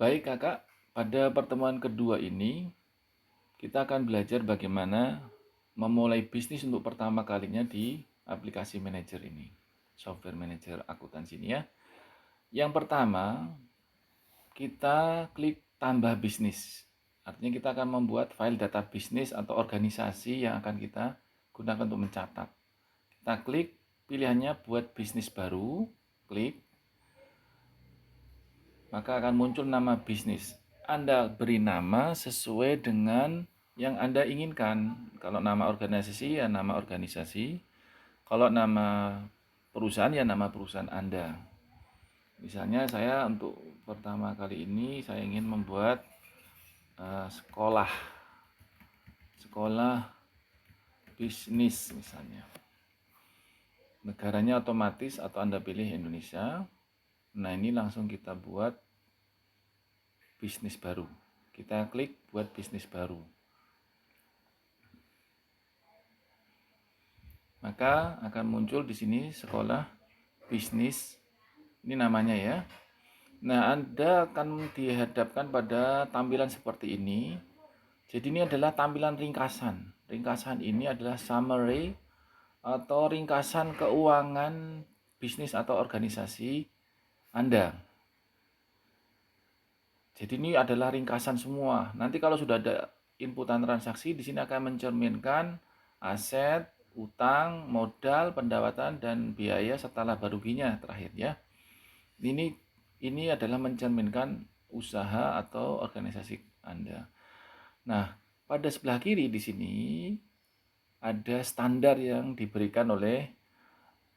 Baik kakak, pada pertemuan kedua ini kita akan belajar bagaimana memulai bisnis untuk pertama kalinya di aplikasi manajer ini, software manager akuntansi ini ya. Yang pertama, kita klik tambah bisnis. Artinya kita akan membuat file data bisnis atau organisasi yang akan kita gunakan untuk mencatat. Kita klik pilihannya buat bisnis baru, klik, maka akan muncul nama bisnis. Anda beri nama sesuai dengan yang Anda inginkan. Kalau nama organisasi ya nama organisasi. Kalau nama perusahaan ya nama perusahaan Anda. Misalnya saya untuk pertama kali ini saya ingin membuat sekolah bisnis misalnya. Negaranya otomatis atau Anda pilih Indonesia. Nah, ini langsung kita buat bisnis baru. Kita klik buat bisnis baru. Maka akan muncul di sini sekolah bisnis. Ini namanya ya. Nah, Anda akan dihadapkan pada tampilan seperti ini. Jadi ini adalah tampilan ringkasan. Ringkasan ini adalah summary atau ringkasan keuangan bisnis atau organisasi Anda. Jadi ini adalah ringkasan semua. Nanti kalau sudah ada inputan transaksi, di sini akan mencerminkan aset, utang, modal, pendapatan, dan biaya serta laba ruginya terakhir ya. Ini adalah mencerminkan usaha atau organisasi Anda. Nah, pada sebelah kiri di sini ada standar yang diberikan oleh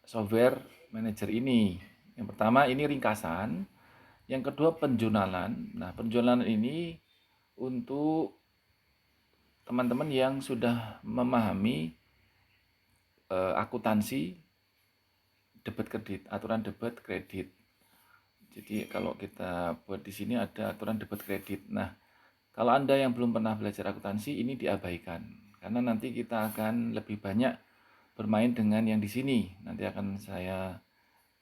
software manager ini. Yang pertama ini ringkasan, yang kedua penjurnalan. Nah, penjurnalan ini untuk teman-teman yang sudah memahami akuntansi debit kredit, aturan debit kredit. Jadi kalau kita buat di sini ada aturan debit kredit. Nah, kalau Anda yang belum pernah belajar akuntansi ini diabaikan karena nanti kita akan lebih banyak bermain dengan yang di sini. Nanti akan saya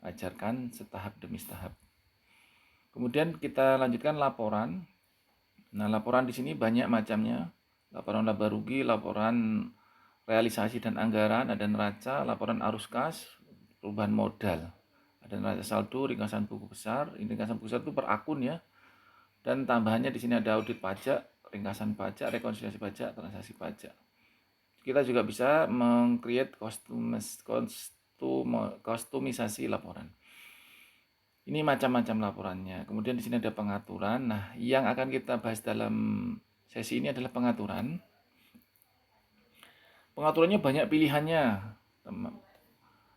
ajarkan setahap demi setahap. Kemudian kita lanjutkan laporan. Nah, laporan di sini banyak macamnya. Laporan laba rugi, laporan realisasi dan anggaran, ada neraca, laporan arus kas, perubahan modal. Ada neraca saldo, ringkasan buku besar. Ini ringkasan buku besar itu per akun ya. Dan tambahannya di sini ada audit pajak, ringkasan pajak, rekonsiliasi pajak, transaksi pajak. Kita juga bisa meng-create kostumisasi laporan. Ini macam-macam laporannya. Kemudian di sini ada pengaturan. Nah, yang akan kita bahas dalam sesi ini adalah pengaturan. Pengaturannya banyak pilihannya,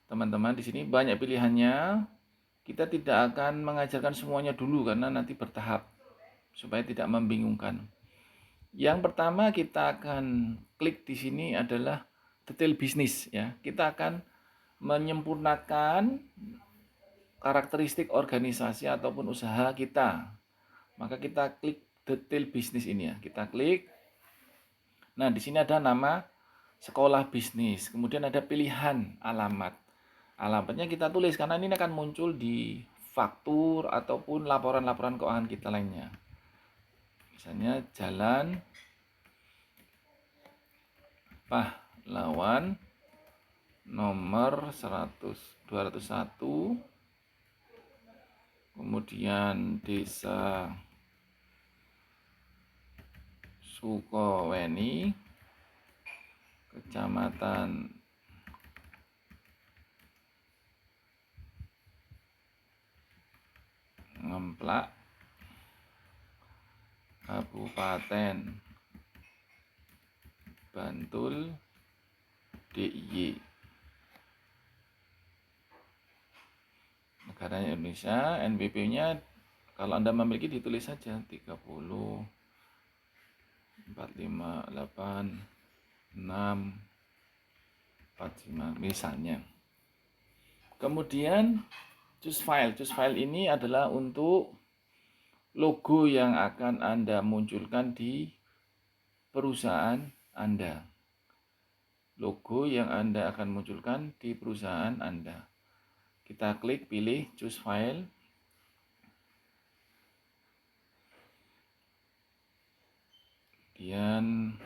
teman-teman. Di sini banyak pilihannya. Kita tidak akan mengajarkan semuanya dulu karena nanti bertahap supaya tidak membingungkan. Yang pertama kita akan klik di sini adalah detail bisnis ya. Kita akan menyempurnakan karakteristik organisasi ataupun usaha kita. Maka kita klik detail bisnis ini ya. Kita klik. Nah, di sini ada nama sekolah bisnis. Kemudian ada pilihan alamat. Alamatnya kita tulis karena ini akan muncul di faktur ataupun laporan-laporan keuangan kita lainnya. Misalnya Jalan Pahlawan nomor 201, kemudian Desa Sukoweni, Kecamatan Ngemplak, Kabupaten Bantul, DIY. Negaranya Indonesia, NBP-nya kalau Anda memiliki ditulis saja 30 458 6 45 misalnya. Kemudian choose file. Choose file ini adalah untuk logo yang akan Anda munculkan di perusahaan Anda. Logo yang Anda akan munculkan di perusahaan Anda. Kita klik pilih choose file. Kemudian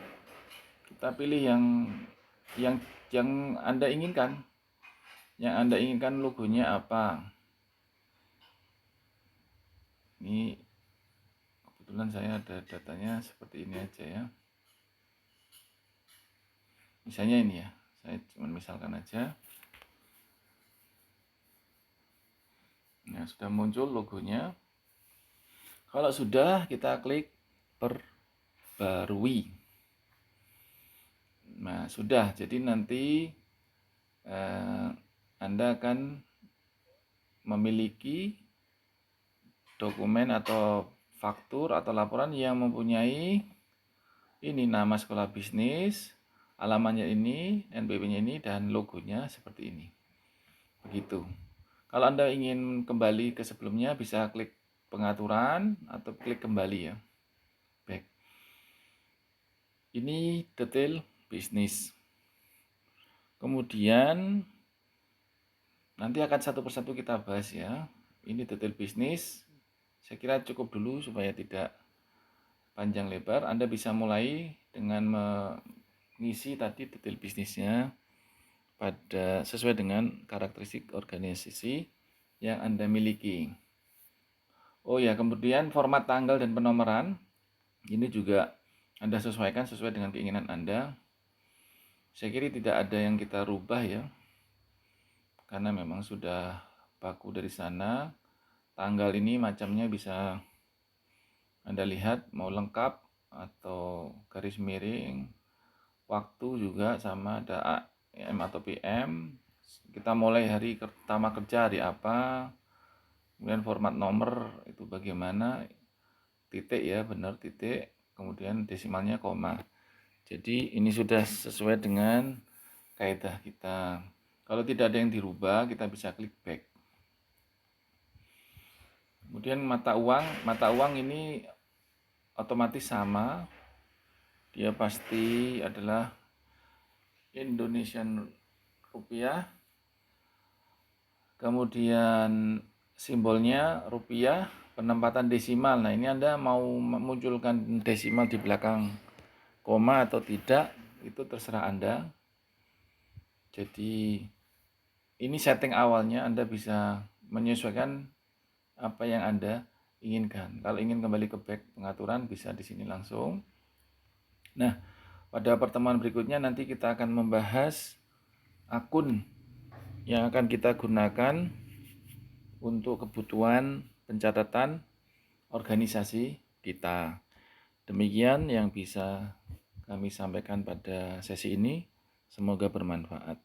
kita pilih yang Anda inginkan. Yang Anda inginkan logonya apa? Ini kebetulan saya ada datanya seperti ini aja ya. Misalnya ini ya, saya cuma misalkan aja. Nah, sudah muncul logonya. Kalau sudah, kita klik perbarui. Nah, sudah. Jadi nanti Anda akan memiliki dokumen atau faktur atau laporan yang mempunyai ini nama sekolah bisnis, alamannya ini, NPWP-nya ini, dan logonya seperti ini. Begitu. Kalau Anda ingin kembali ke sebelumnya, bisa klik pengaturan atau klik kembali ya. Baik. Ini detail bisnis. Kemudian nanti akan satu persatu kita bahas ya. Ini detail bisnis. Saya kira cukup dulu supaya tidak panjang lebar. Anda bisa mulai dengan mengisi tadi detail bisnisnya pada sesuai dengan karakteristik organisasi yang Anda miliki. Oh ya, kemudian format tanggal dan penomoran ini juga Anda sesuaikan sesuai dengan keinginan Anda. Saya kira tidak ada yang kita rubah ya, karena memang sudah baku dari sana. Tanggal ini macamnya bisa Anda lihat mau lengkap atau garis miring. Waktu juga sama, ada AM atau PM. Kita mulai hari pertama kerja hari apa. Kemudian format nomor itu bagaimana, titik ya, benar titik, kemudian desimalnya koma. Jadi ini sudah sesuai dengan kaidah kita. Kalau tidak ada yang dirubah, kita bisa klik back. Kemudian mata uang ini otomatis sama. Dia pasti adalah Indonesian rupiah. Kemudian simbolnya rupiah, penempatan desimal. Nah, ini Anda mau memunculkan desimal di belakang koma atau tidak, itu terserah Anda. Jadi ini setting awalnya, Anda bisa menyesuaikan apa yang Anda inginkan. Kalau ingin kembali ke back pengaturan, bisa di sini langsung. Nah, pada pertemuan berikutnya nanti kita akan membahas akun yang akan kita gunakan untuk kebutuhan pencatatan organisasi kita. Demikian yang bisa kami sampaikan pada sesi ini. Semoga bermanfaat.